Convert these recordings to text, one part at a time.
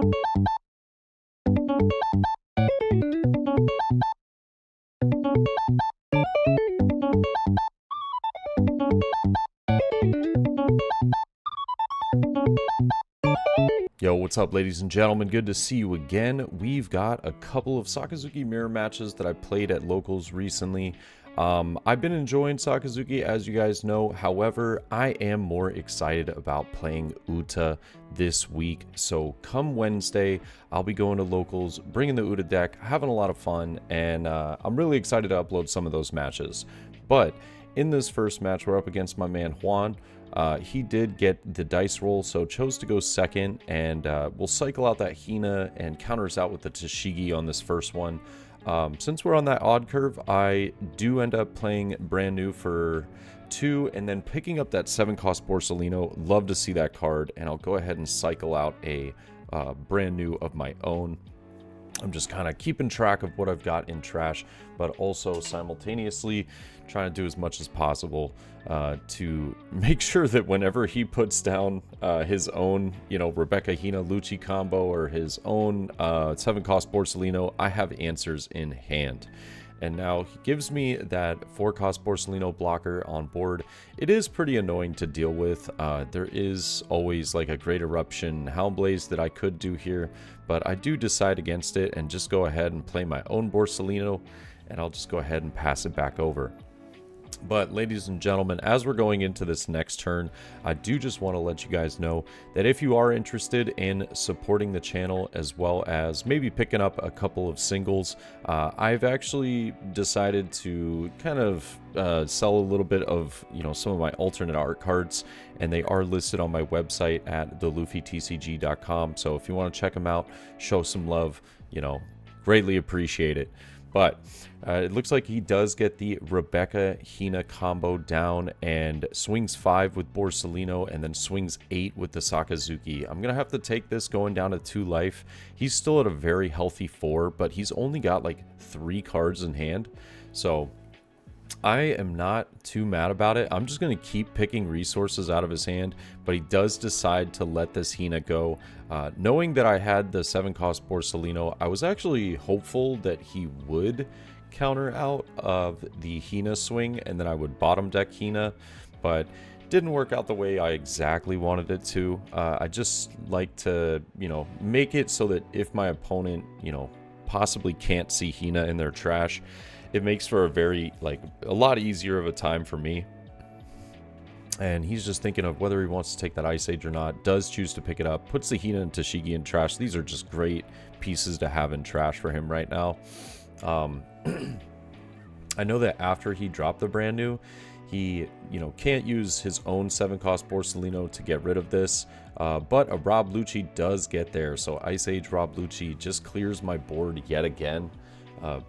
Yo, what's up, ladies and gentlemen? Good to see you again. We've got a couple of Sakazuki mirror matches that I played at locals recently. I've been enjoying Sakazuki, as you guys know. However, I am more excited about playing Uta this week. So come Wednesday, I'll be going to locals, bringing the Uta deck, having a lot of fun, and I'm really excited to upload some of those matches. But in this first match, we're up against my man Juan. He did get the dice roll, so chose to go second, and we'll cycle out that Hina and counters out with the Tashigi on this first one. Since we're on that odd curve, I do end up playing brand new for 2 and then picking up that 7-cost Borsellino. Love to see that card, and I'll go ahead and cycle out a brand new of my own. I'm just kind of keeping track of what I've got in trash, but also simultaneously trying to do as much as possible to make sure that whenever he puts down his own, Rebecca Hina Lucci combo or his own 7-cost Borsellino, I have answers in hand. And now he gives me that 4-cost Borsellino blocker on board. It is pretty annoying to deal with. There is always like a Great Eruption Houndblaze that I could do here, but I do decide against it and just go ahead and play my own Borsellino, and I'll just go ahead and pass it back over. But ladies and gentlemen, as we're going into this next turn, I do just want to let you guys know that if you are interested in supporting the channel as well as maybe picking up a couple of singles, I've actually decided to kind of sell a little bit of some of my alternate art cards, and they are listed on my website at TheLuffyTCG.com. So if you want to check them out, show some love, greatly appreciate it. But it looks like he does get the Rebecca Hina combo down and swings 5 with Borsellino and then swings 8 with the Sakazuki. I'm going to have to take this going down to 2 life. He's still at a very healthy 4, but he's only got like 3 cards in hand. So I am not too mad about it. I'm just going to keep picking resources out of his hand, but he does decide to let this Hina go. Knowing that I had the 7-cost Borsellino, I was actually hopeful that he would counter out of the Hina swing and then I would bottom deck Hina, but didn't work out the way I exactly wanted it to. I just like to, make it so that if my opponent, possibly can't see Hina in their trash, it makes for a lot easier of a time for me. And he's just thinking of whether he wants to take that Ice Age or not. Does choose to pick it up. Puts the Hina and Tashigi in trash. These are just great pieces to have in trash for him right now. I know that after he dropped the brand new, he can't use his own 7-cost Borsellino to get rid of this. But a Rob Lucci does get there. So Ice Age Rob Lucci just clears my board yet again.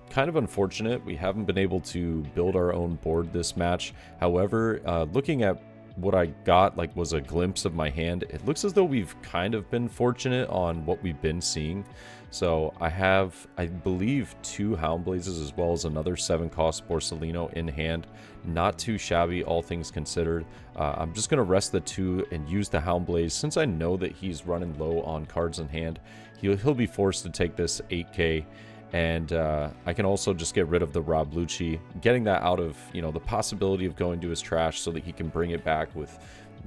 Kind of unfortunate. We haven't been able to build our own board this match. However, looking at what I got was a glimpse of my hand, it looks as though we've kind of been fortunate on what we've been seeing. So I have, I believe, 2 Houndblazes as well as another 7-cost Borsellino in hand. Not too shabby, all things considered. I'm just going to rest the 2 and use the Houndblaze. Since I know that he's running low on cards in hand, he'll be forced to take this 8K. And I can also just get rid of the Rob Lucci, getting that out of, the possibility of going to his trash so that he can bring it back with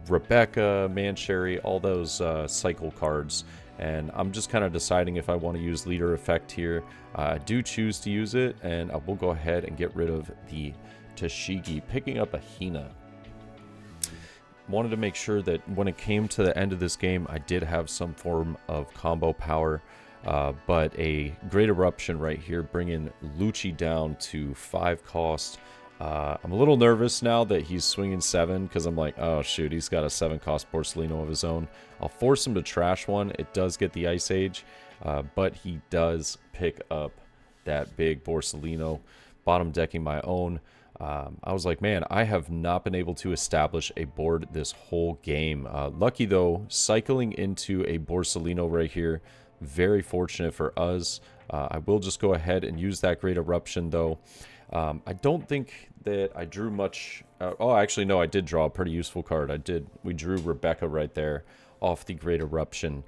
Rebecca, Mancherry, all those cycle cards. And I'm just kind of deciding if I want to use Leader Effect here. I do choose to use it, and I will go ahead and get rid of the Tashigi, picking up a Hina. Wanted to make sure that when it came to the end of this game, I did have some form of combo power. But a Great Eruption right here, bringing Lucci down to 5 cost. I'm a little nervous now that he's swinging 7 because I'm like, oh shoot, he's got a 7-cost Borsellino of his own. I'll force him to trash one. It does get the Ice Age, but he does pick up that big Borsellino, bottom decking my own. I was like, man, I have not been able to establish a board this whole game. Lucky though, cycling into a Borsellino right here. Very fortunate for us. I will just go ahead and use that Great Eruption though. I don't think that I drew much. Oh, actually, no, I did draw a pretty useful card. We drew Rebecca right there off the Great Eruption.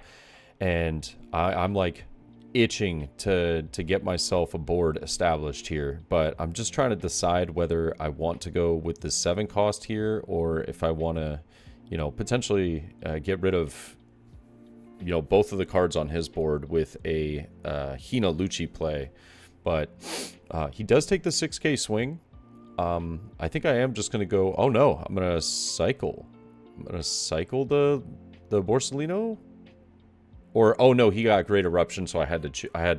And I'm like itching to get myself a board established here, but I'm just trying to decide whether I want to go with the 7 cost here, or if I want to, you know, potentially get rid of, you know, both of the cards on his board with a Hina Lucci play. But he does take the 6k swing. I think I am just going to go, oh no, I'm going to cycle. I'm going to cycle the Borsalino. Or, oh no, he got Great Eruption, so I had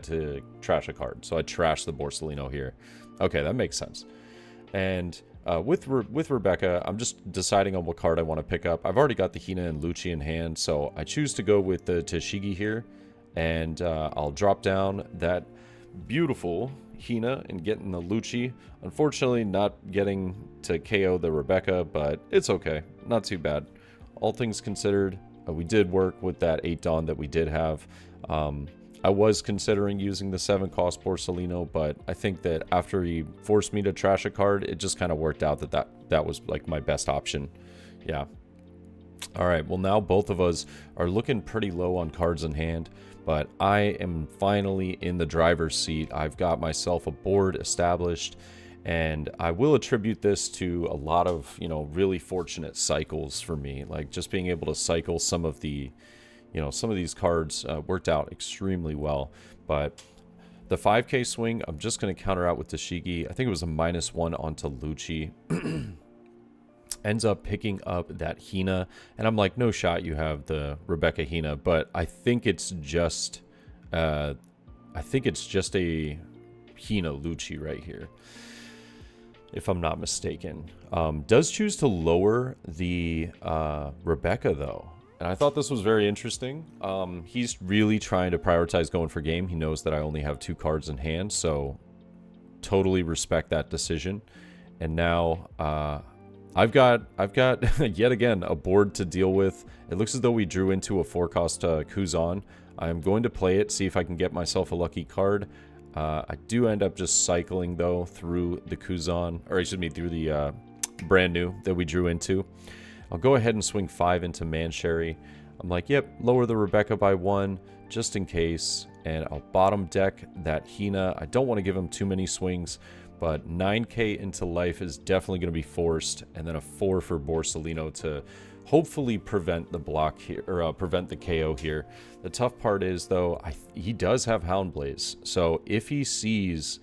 to trash a card. So I trashed the Borsalino here. Okay, that makes sense. And with Rebecca, I'm just deciding on what card I want to pick up. I've already got the Hina and Lucci in hand, so I choose to go with the TCG here. And I'll drop down that beautiful Hina and getting the Lucci. Unfortunately, not getting to KO the Rebecca, but it's okay. Not too bad. All things considered, we did work with that 8 Dawn that we did have. I was considering using the 7 cost Borsalino, but I think that after he forced me to trash a card, it just kind of worked out that was like my best option. Yeah. All right, well now both of us are looking pretty low on cards in hand, but I am finally in the driver's seat. I've got myself a board established, and I will attribute this to a lot of, you know, really fortunate cycles for me. Like just being able to cycle some of the, you know, some of these cards worked out extremely well. But the 5k swing, I'm just going to counter out with Tashigi. I think it was a -1 onto Lucci. Ends up picking up that Hina, and I'm like, no shot you have the Rebecca Hina, but I think it's just a Hina Lucci right here, if I'm not mistaken. Does choose to lower the Rebecca though, and I thought this was very interesting. He's really trying to prioritize going for game. He knows that I only have 2 cards in hand, so totally respect that decision. And now I've got yet again a board to deal with. It looks as though we drew into a 4-cost Kuzan. I'm going to play it, see if I can get myself a lucky card. I do end up just cycling though through the Kuzan, or excuse me, through the brand new that we drew into. I'll go ahead and swing 5 into Mansherry. I'm like, yep, lower the Rebecca by 1 just in case, and I'll bottom deck that Hina. I don't want to give him too many swings, but 9k into life is definitely going to be forced, and then a 4 for Borsalino to hopefully prevent the block here, or prevent the KO here. The tough part is though, he does have Houndblaze, so if he sees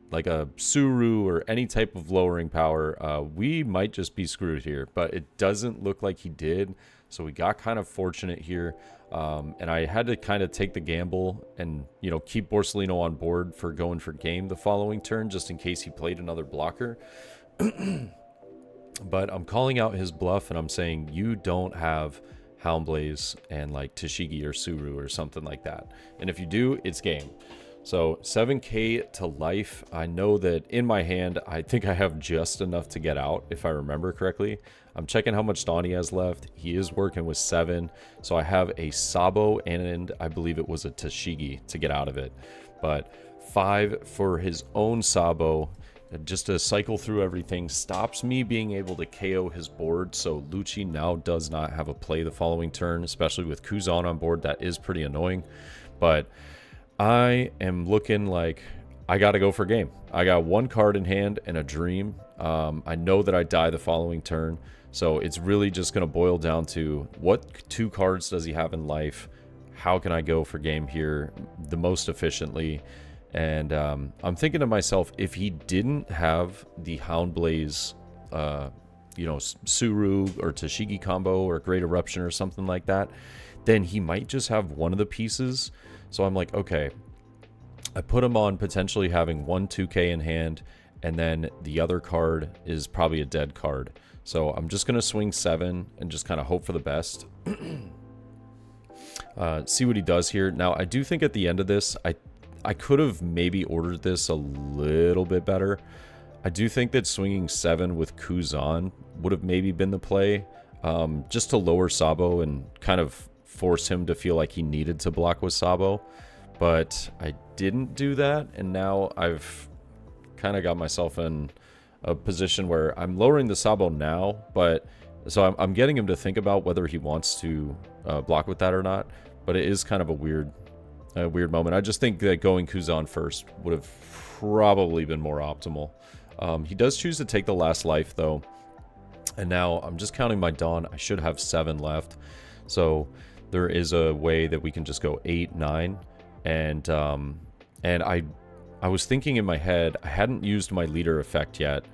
like a Suru or any type of lowering power, we might just be screwed here, but it doesn't look like he did, so we got kind of fortunate here. And I had to kind of take the gamble and, you know, keep Borsalino on board for going for game the following turn, just in case he played another blocker. But I'm calling out his bluff, and I'm saying, you don't have Houndblaze and like Tashigi or Suru or something like that. And if you do, it's game. So 7k to life. I know that in my hand, I think I have just enough to get out, if I remember correctly. I'm checking how much Dawn he has left. He is working with 7. So I have a Sabo and I believe it was a Tashigi to get out of it. But 5 for his own Sabo, just to cycle through everything, stops me being able to KO his board. So Lucci now does not have a play the following turn, especially with Kuzan on board. That is pretty annoying. But I am looking like I got to go for game. I got 1 card in hand and a dream. I know that I die the following turn. So it's really just going to boil down to what 2 cards does he have in life? How can I go for game here the most efficiently? And I'm thinking to myself, if he didn't have the Houndblaze, you know, Suru or Tashigi combo or Great Eruption or something like that, then he might just have one of the pieces. So I'm like, okay, I put him on potentially having 1 2k in hand, and then the other card is probably a dead card. So I'm just going to swing 7 and just kind of hope for the best. See what he does here. Now, I do think at the end of this, I could have maybe ordered this a little bit better. I do think that swinging 7 with Kuzan would have maybe been the play, just to lower Sabo and kind of force him to feel like he needed to block with Sabo. But I didn't do that, and now I've kind of got myself in a position where I'm lowering the Sabo now, but so I'm getting him to think about whether he wants to block with that or not. but it is kind of a weird moment. I just think that going Kuzan first would have probably been more optimal. He does choose to take the last life, though. And now I'm just counting my Dawn. I should have 7 left. So there is a way that we can just go 8, 9. And I was thinking in my head, I hadn't used my leader effect yet.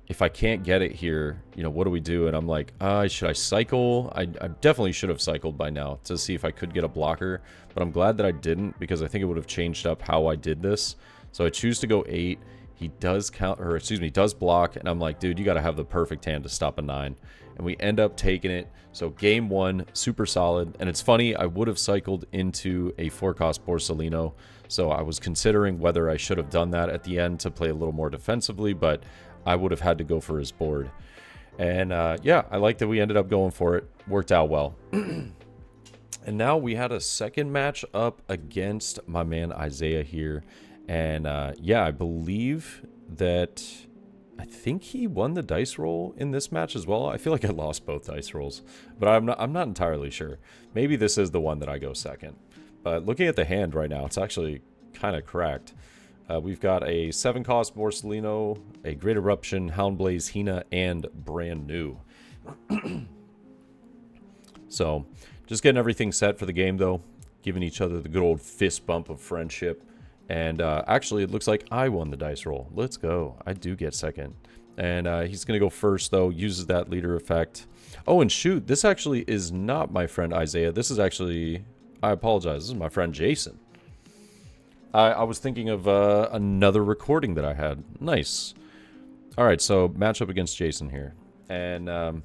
If I can't get it here, you know, what do we do? And I'm like, should I cycle? I definitely should have cycled by now to see if I could get a blocker. But I'm glad that I didn't, because I think it would have changed up how I did this. So I choose to go 8. He does count, or excuse me, does block, and I'm like, dude, you got to have the perfect hand to stop a 9. And we end up taking it. So game 1, super solid. And it's funny, I would have cycled into a 4-cost Borsalino. So I was considering whether I should have done that at the end to play a little more defensively, but I would have had to go for his board. And yeah, I like that we ended up going for it. Worked out well. And now we had a second match up against my man Isaiah here. And yeah, I believe that I think he won the dice roll in this match as well. I feel like I lost both dice rolls, but I'm not entirely sure. Maybe this is the one that I go second. But looking at the hand right now, it's actually kind of cracked. We've got a 7-cost Borsalino, a Great Eruption, Houndblaze, Hina, and brand new. So just getting everything set for the game, though. Giving each other the good old fist bump of friendship. And actually, it looks like I won the dice roll. Let's go. I do get second. And he's going to go first, though. Uses that leader effect. Oh, and shoot. This actually is not my friend Isaiah. This is actually... I apologize. This is my friend Jason. I was thinking of another recording that I had. Nice. All right, so matchup against Jason here. And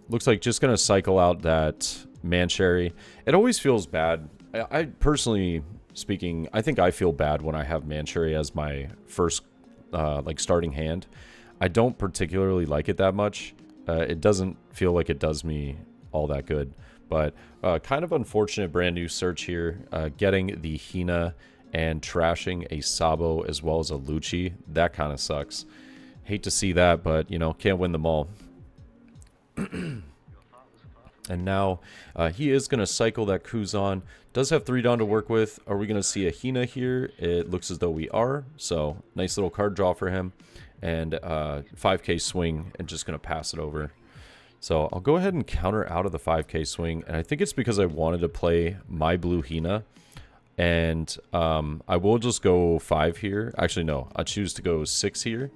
looks like just going to cycle out that Mancherry. It always feels bad. I personally... speaking, I think I feel bad when I have Mancherry as my first like starting hand. I don't particularly like it that much. It doesn't feel like it does me all that good, but kind of unfortunate brand new search here, getting the Hina and trashing a Sabo as well as a Lucci. That kind of sucks. Hate to see that, but you know, can't win them all. And now he is going to cycle that Kuzan. Does have 3 Dawn to work with. Are we going to see a Hina here? It looks as though we are. So nice little card draw for him. And 5k swing and just going to pass it over. So I'll go ahead and counter out of the 5k swing. And I think it's because I wanted to play my blue Hina. And I will just go 5 here. Actually, no. I choose to go 6 here.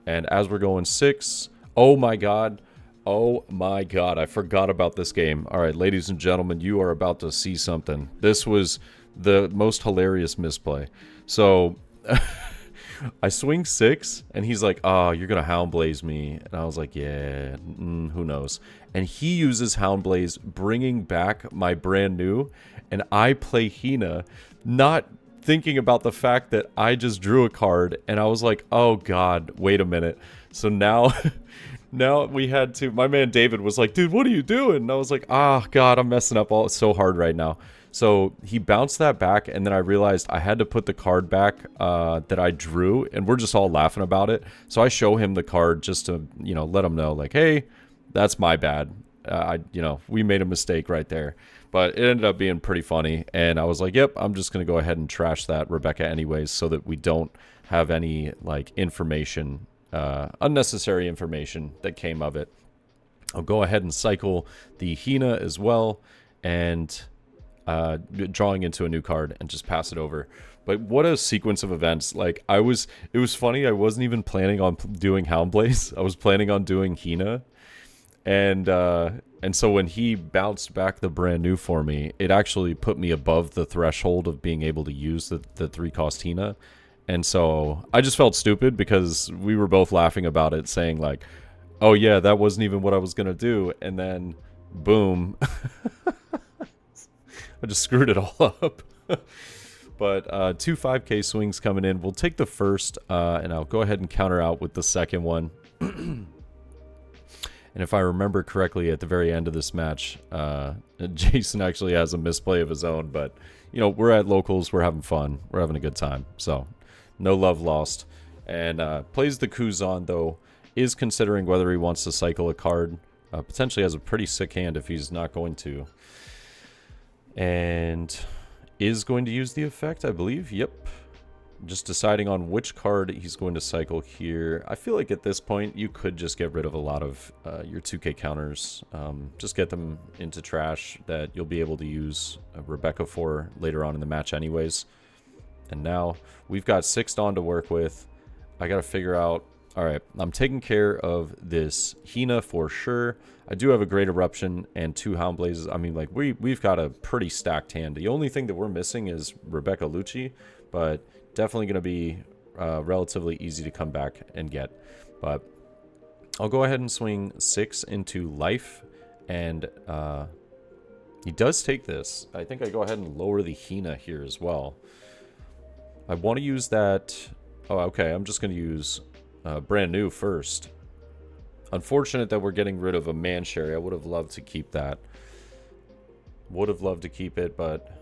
And as we're going 6, oh my god. Oh my god, I forgot about this game. All right, ladies and gentlemen, you are about to see something. This was the most hilarious misplay. So, I swing 6, and he's like, oh, you're going to Houndblaze me. And I was like, yeah, who knows. And he uses Houndblaze, bringing back my brand new, and I play Hina, not thinking about the fact that I just drew a card, and I was like, oh god, wait a minute. So now... Now we had to, my man David was like, dude, what are you doing? And I was like, god, I'm messing up all so hard right now. So he bounced that back, and then I realized I had to put the card back that I drew, and we're just all laughing about it. So I show him the card just to, you know, let him know, like, hey, that's my bad. You know, we made a mistake right there. But it ended up being pretty funny, and I was like, yep, I'm just going to go ahead and trash that Rebecca anyways, so that we don't have any, like, information, unnecessary information that came of it. I'll go ahead and cycle the Hina as well, and drawing into a new card and just pass it over. But what a sequence of events. Like, it was funny, I wasn't even planning on doing Houndblaze. I was planning on doing Hina. And so when he bounced back the brand new for me, it actually put me above the threshold of being able to use the 3-cost Hina. And so I just felt stupid because we were both laughing about it, saying like, oh yeah, that wasn't even what I was going to do. And then, boom. I just screwed it all up. But 2 5k swings coming in. We'll take the first, and I'll go ahead and counter out with the second one. And if I remember correctly, at the very end of this match, Jason actually has a misplay of his own. But, you know, we're at locals. We're having fun. We're having a good time. So, no love lost. And plays the Kuzan, though. Is considering whether he wants to cycle a card. Potentially has a pretty sick hand if he's not going to. And is going to use the effect, I believe. Yep. Just deciding on which card he's going to cycle here. I feel like at this point you could just get rid of a lot of your 2k counters. Just get them into trash that you'll be able to use Rebecca for later on in the match anyways. And now we've got 6 Dawn to work with. I gotta figure out... Alright, I'm taking care of this Hina for sure. I do have a Great Eruption and 2 Hound Blazes. I mean, like, we've got a pretty stacked hand. The only thing that we're missing is Rebecca Lucci, but definitely going to be relatively easy to come back and get. But I'll go ahead and swing 6 into life, and he does take this. I think I go ahead and lower the Hina here as well. I want to use that... Oh, okay, I'm just going to use brand new first. Unfortunate that we're getting rid of a Man Sherry. I would have loved to keep that. Would have loved to keep it, but...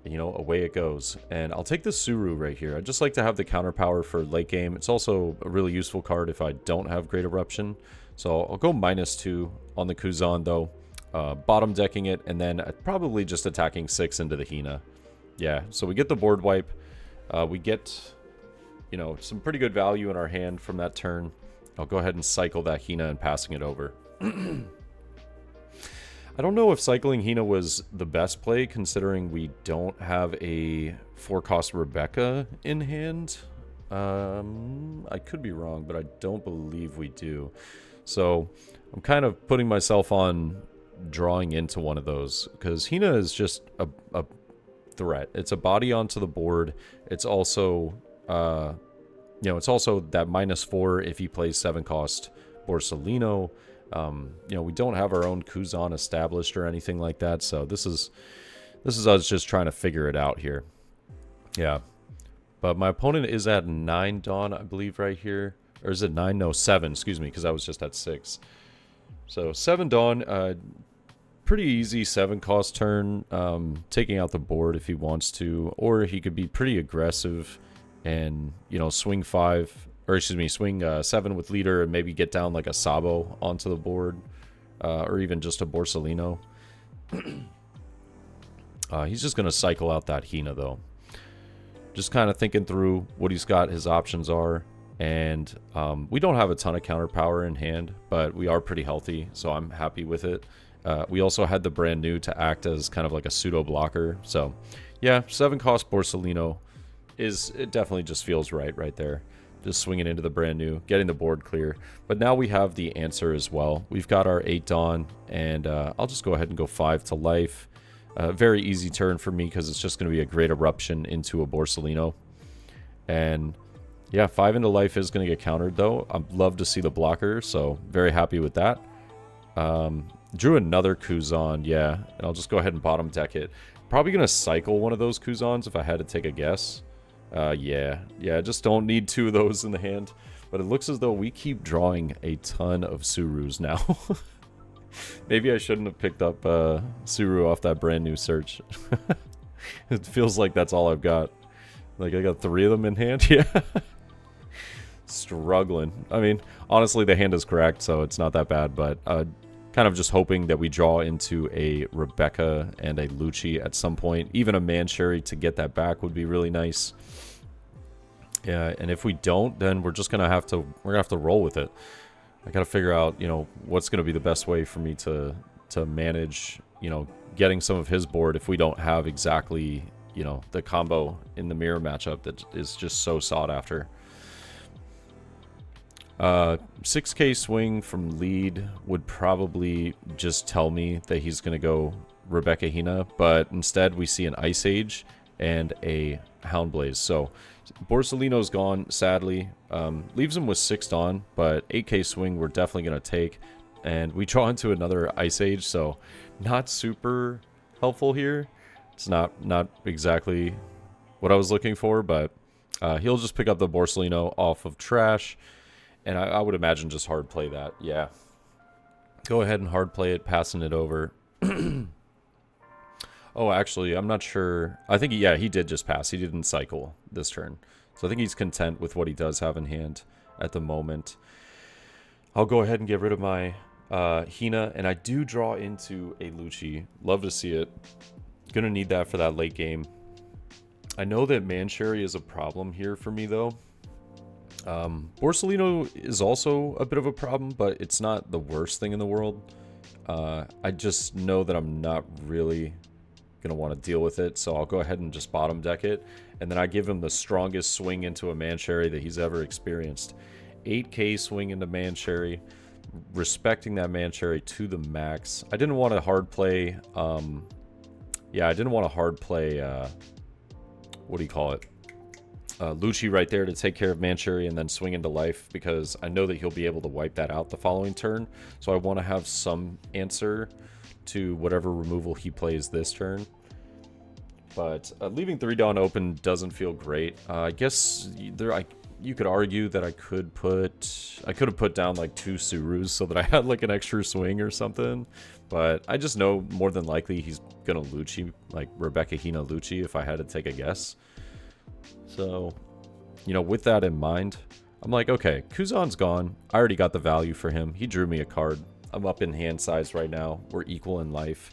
You know, away it goes. And I'll take the Suru right here. I just like to have the counter power for late game. It's also a really useful card if I don't have Great Eruption. So I'll go -2 on the Kuzan though. Bottom decking it, and then probably just attacking 6 into the Hina. Yeah, so we get the board wipe. We get, you know, some pretty good value in our hand from that turn. I'll go ahead and cycle that Hina and passing it over. I don't know if cycling Hina was the best play, considering we don't have a 4-cost Rebecca in hand. I could be wrong, but I don't believe we do. So I'm kind of putting myself on drawing into one of those, because Hina is just a threat. It's a body onto the board. It's also, you know, it's also that -4 if he plays 7-cost Borsalino. You know, we don't have our own Kuzan established or anything like that, so this is us just trying to figure it out here. Yeah, but my opponent is at 9 Dawn, I believe, right here. Or is it 9? No, 7, excuse me, because I was just at 6. So 7 Dawn, pretty easy 7-cost turn, taking out the board if he wants to, or he could be pretty aggressive and, you know, swing 5... Or, excuse me, swing 7 with leader and maybe get down like a Sabo onto the board. Or even just a Borsalino. He's just going to cycle out that Hina, though. Just kind of thinking through what he's got, his options are. And we don't have a ton of counter power in hand, but we are pretty healthy, so I'm happy with it. We also had the brand new to act as kind of like a pseudo blocker. So, yeah, 7-cost Borsalino it definitely just feels right there. Just swinging into the brand new, getting the board clear. But now we have the answer as well. We've got our 8 Dawn, and I'll just go ahead and go 5 to life. Very easy turn for me because it's just going to be a Great Eruption into a Borsalino. And yeah, 5 into life is going to get countered though. I'd love to see the blocker, so very happy with that. Drew another Kuzan, yeah, and I'll just go ahead and bottom deck it. Probably going to cycle one of those Kuzans if I had to take a guess. Yeah, just don't need 2 of those in the hand. But it looks as though we keep drawing a ton of Surus now. Maybe I shouldn't have picked up Suru off that brand new search. It feels like that's all I've got. Like, I got 3 of them in hand, yeah. Struggling. I mean, honestly, the hand is correct, so it's not that bad. But kind of just hoping that we draw into a Rebecca and a Lucci at some point. Even a Mancherry to get that back would be really nice. Yeah, and if we don't, then we're just gonna have to roll with it. I gotta figure out, you know, what's gonna be the best way for me to manage, you know, getting some of his board if we don't have exactly, you know, the combo in the mirror matchup that is just so sought after. 6k swing from lead would probably just tell me that he's gonna go Rebecca Hina, but instead we see an Ice Age and a Hound Blaze. So Borsalino's gone, sadly. Leaves him with 6 Dawn, but 8k swing we're definitely going to take. And we draw into another Ice Age, so not super helpful here. It's not exactly what I was looking for, but he'll just pick up the Borsalino off of trash. And I would imagine just hard play that, yeah. Go ahead and hard play it, passing it over. Oh, actually, I'm not sure. I think, yeah, he did just pass. He didn't cycle this turn. So I think he's content with what he does have in hand at the moment. I'll go ahead and get rid of my Hina, and I do draw into a Lucci. Love to see it. Gonna need that for that late game. I know that Mancherry is a problem here for me, though. Borsalino is also a bit of a problem, but it's not the worst thing in the world. I just know that I'm not really gonna want to deal with it, so I'll go ahead and just bottom deck it, and then I give him the strongest swing into a Mancherry that he's ever experienced. 8k swing into Mancherry, respecting that Mancherry to the max. I didn't want to hard play, yeah, I didn't want to hard play, what do you call it? Lucci right there to take care of Mancherry and then swing into life, because I know that he'll be able to wipe that out the following turn. So I want to have some answer to whatever removal he plays this turn. But leaving 3-Dawn open doesn't feel great. I guess you could argue that I could have put down like 2 Surus so that I had like an extra swing or something. But I just know more than likely he's gonna Lucci, like Rebecca Hina Lucci, if I had to take a guess. So, you know, with that in mind, I'm like, okay, Kuzan's gone. I already got the value for him. He drew me a card. I'm up in hand size right now. We're equal in life.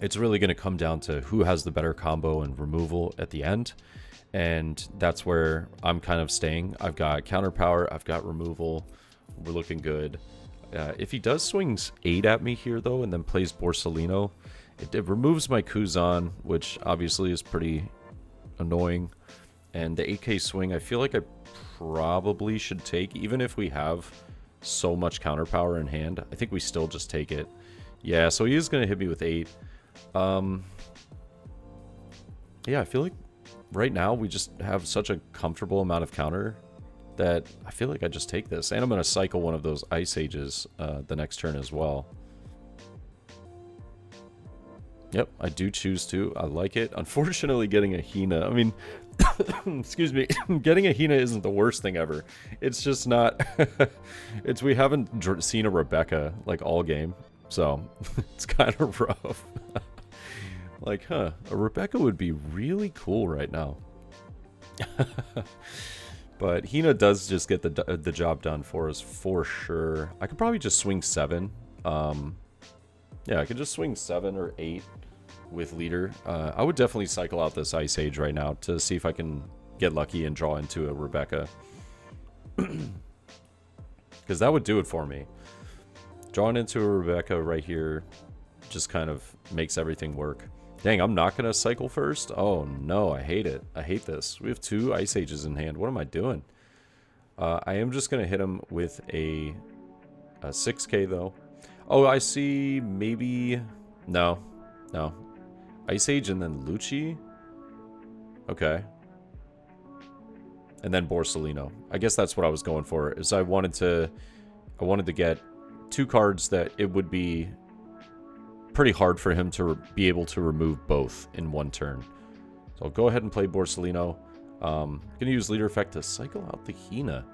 It's really going to come down to who has the better combo and removal at the end. And that's where I'm kind of staying. I've got counter power. I've got removal. We're looking good. If he does swings 8 at me here, though, and then plays Borsalino, it removes my Kuzan, which obviously is pretty annoying. And the 8k swing, I feel like I probably should take, even if we have so much counter power in hand. I think we still just take it. Yeah, so he is going to hit me with 8. Yeah, I feel like right now we just have such a comfortable amount of counter that I feel like I just take this. And I'm going to cycle one of those Ice Ages the next turn as well. Yep, I do choose to. I like it. Unfortunately, getting a Hina, I mean, excuse me, getting a Hina isn't the worst thing ever. It's just not, we haven't seen a Rebecca like all game, so it's kind of rough. Like, huh, a Rebecca would be really cool right now. But Hina does just get the job done for us for sure. I could probably just swing 7. Yeah, I could just swing 7 or 8 with leader. I would definitely cycle out this Ice Age right now to see if I can get lucky and draw into a Rebecca. Because that would do it for me. Drawing into a Rebecca right here just kind of makes everything work. Dang, I'm not going to cycle first? Oh no, I hate it. I hate this. We have 2 Ice Ages in hand. What am I doing? I am just going to hit him with a 6k though. Oh, I see maybe... No. Ice Age and then Lucci? Okay. And then Borsalino. I guess that's what I was going for, is I wanted to get 2 cards that it would be pretty hard for him to be able to remove both in one turn. So I'll go ahead and play Borsalino. I'm going to use leader effect to cycle out the Hina.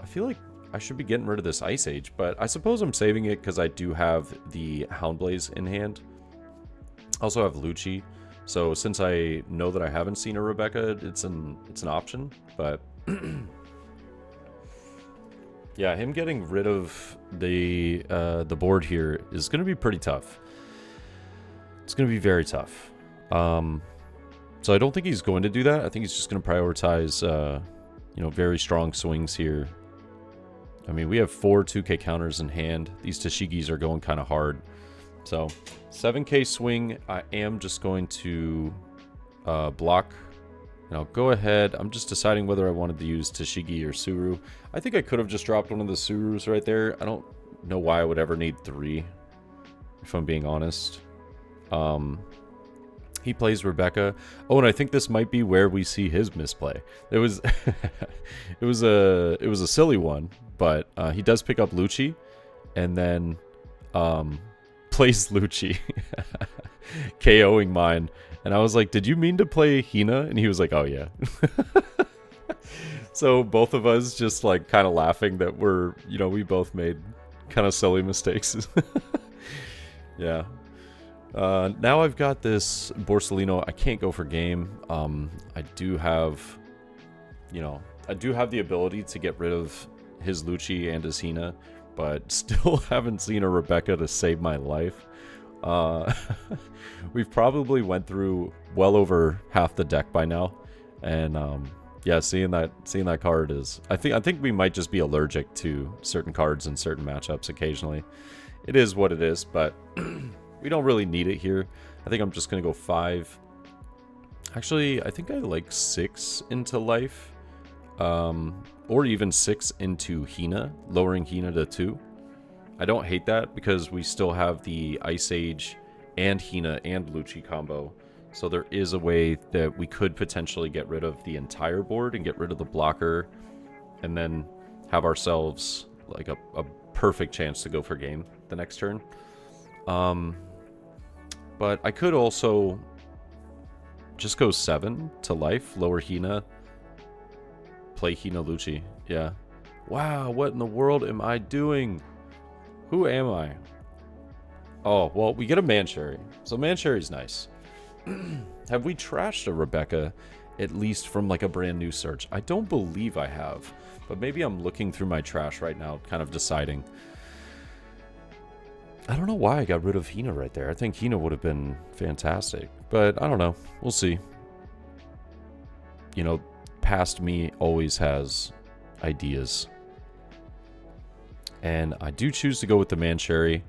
I feel like I should be getting rid of this Ice Age, but I suppose I'm saving it because I do have the Houndblaze in hand. I also have Lucci, so since I know that I haven't seen a Rebecca, it's an option, but yeah, him getting rid of the board here is going to be pretty tough. It's going to be very tough. So I don't think he's going to do that. I think he's just going to prioritize, you know, very strong swings here. I mean, we have 4 2k counters in hand. These Tashigis are going kind of hard. So 7k swing, I am just going to block. And I'll go ahead. I'm just deciding whether I wanted to use Tashigi or Suru. I think I could have just dropped one of the Surus right there. I don't know why I would ever need 3, if I'm being honest. He plays Rebecca. Oh, and I think this might be where we see his misplay. It was it was a silly one, but he does pick up Lucci and then plays Lucci, KOing mine. And I was like, did you mean to play Hina? And he was like, oh yeah. So both of us just like kind of laughing that we both made kind of silly mistakes. Yeah. Now I've got this Borsalino. I can't go for game. I do have the ability to get rid of his Lucci and his Hina, but still haven't seen a Rebecca to save my life. Uh, we've probably went through well over half the deck by now, and yeah, seeing that card is I think we might just be allergic to certain cards in certain matchups occasionally. It is what it is, but we don't really need it here. I think I'm just gonna go 5. Actually, I think I like 6 into life, or even 6 into Hina, lowering Hina to 2. I don't hate that because we still have the Ice Age and Hina and Lucci combo. So there is a way that we could potentially get rid of the entire board and get rid of the blocker and then have ourselves like a perfect chance to go for game the next turn. But I could also just go 7 to life, lower Hina, play Hina Lucci. Yeah. Wow, what in the world am I doing? Who am I? Oh, well, we get a Mancherry. So Mancherry's nice. Have we trashed a Rebecca, at least from like a brand new search? I don't believe I have, but maybe I'm looking through my trash right now, kind of deciding. I don't know why I got rid of Hina right there. I think Hina would have been fantastic, but I don't know. We'll see. You know, past me always has ideas. And I do choose to go with the Mancherry.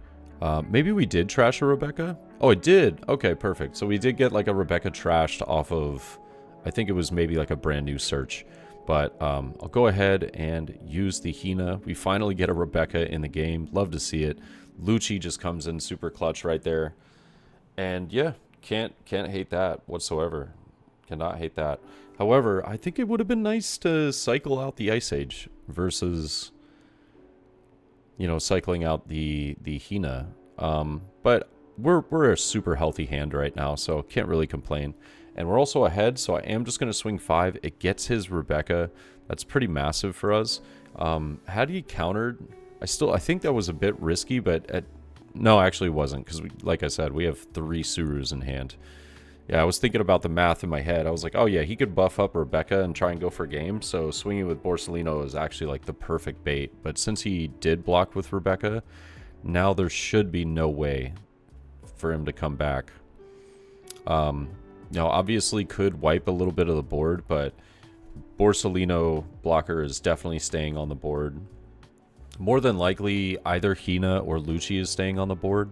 Maybe we did trash a Rebecca? Oh, it did. Okay, perfect. So we did get like a Rebecca trashed off of, I think it was maybe like a brand new search. But I'll go ahead and use the Hina. We finally get a Rebecca in the game. Love to see it. Lucci just comes in super clutch right there. And yeah, can't hate that whatsoever. Cannot hate that. However, I think it would have been nice to cycle out the Ice Age versus, you know, cycling out the Hina. But we're a super healthy hand right now, so can't really complain. And we're also ahead, so I am just going to swing 5. It gets his Rebecca. That's pretty massive for us. Had he countered, I think that was a bit risky, but no, actually it wasn't, because like I said, we have 3 Surus in hand. Yeah, I was thinking about the math in my head. I was like, oh yeah, he could buff up Rebecca and try and go for game, so swinging with Borsalino is actually like the perfect bait. But since he did block with Rebecca, now there should be no way for him to come back. Now, obviously could wipe a little bit of the board, but Borsalino blocker is definitely staying on the board. More than likely, either Hina or Lucci is staying on the board.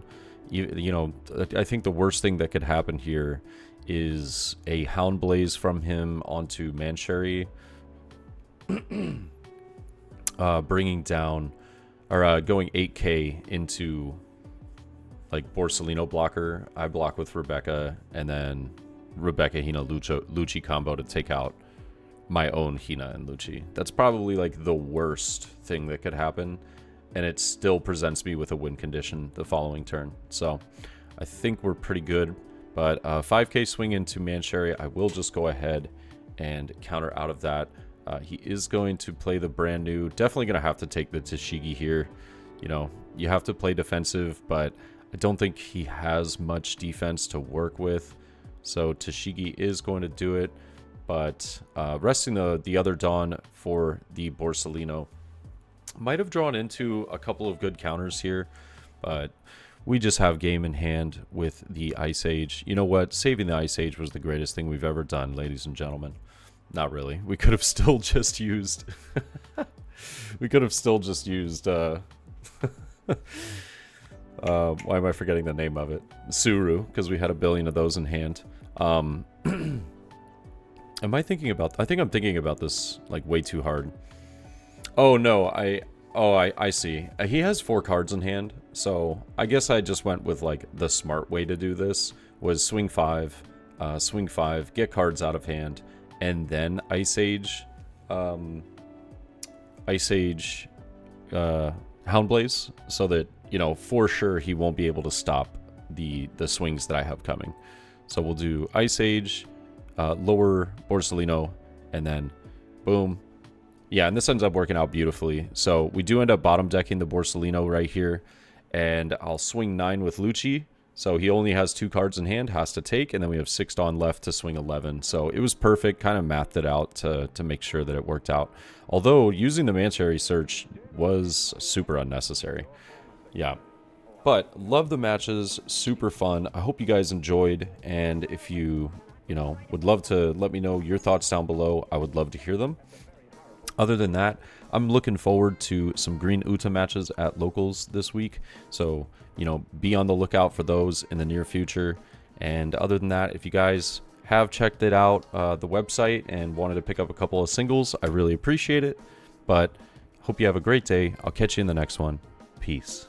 You know, I think the worst thing that could happen here is a Hound Blaze from him onto Mancherry, bringing down, or going 8k into, like, Borsalino blocker. I block with Rebecca, and then Rebecca, Hina, Lucci combo to take out my own Hina and Lucci. That's probably, like, the worst thing that could happen. And it still presents me with a win condition the following turn. So I think we're pretty good. But 5k swing into Mancherry, I will just go ahead and counter out of that. He is going to play the brand new. Definitely going to have to take the Tashigi here. You know, you have to play defensive, but I don't think he has much defense to work with. So Tashigi is going to do it. But resting the other Dawn for the Borsalino. Might have drawn into a couple of good counters here, but we just have game in hand with the Ice Age. You know what? Saving the Ice Age was the greatest thing we've ever done, ladies and gentlemen. Not really. We could have still just used... we could have still just used... why am I forgetting the name of it? Suru, because we had a billion of those in hand. Am I thinking about... I think I'm thinking about this, like, way too hard. Oh, no, I see. He has 4 cards in hand, so I guess I just went with, like, the smart way to do this, was swing 5, get cards out of hand, and then Ice Age, Hound Blaze, so that, you know, for sure he won't be able to stop the swings that I have coming. So we'll do Ice Age, lower Borsalino, and then boom. Yeah, and this ends up working out beautifully. So we do end up bottom decking the Borsalino right here. And I'll swing 9 with Lucci. So he only has 2 cards in hand, has to take. And then we have 6 Dawn left to swing 11. So it was perfect. Kind of mathed it out to make sure that it worked out. Although using the Mancherry search was super unnecessary. Yeah. But love the matches, super fun. I hope you guys enjoyed, and if you would love to let me know your thoughts down below, I would love to hear them. Other than that, I'm looking forward to some Green Uta matches at locals this week, so be on the lookout for those in the near future. And other than that, if you guys have checked it out, the website, and wanted to pick up a couple of singles, I really appreciate it. But hope you have a great day. I'll catch you in the next one. Peace.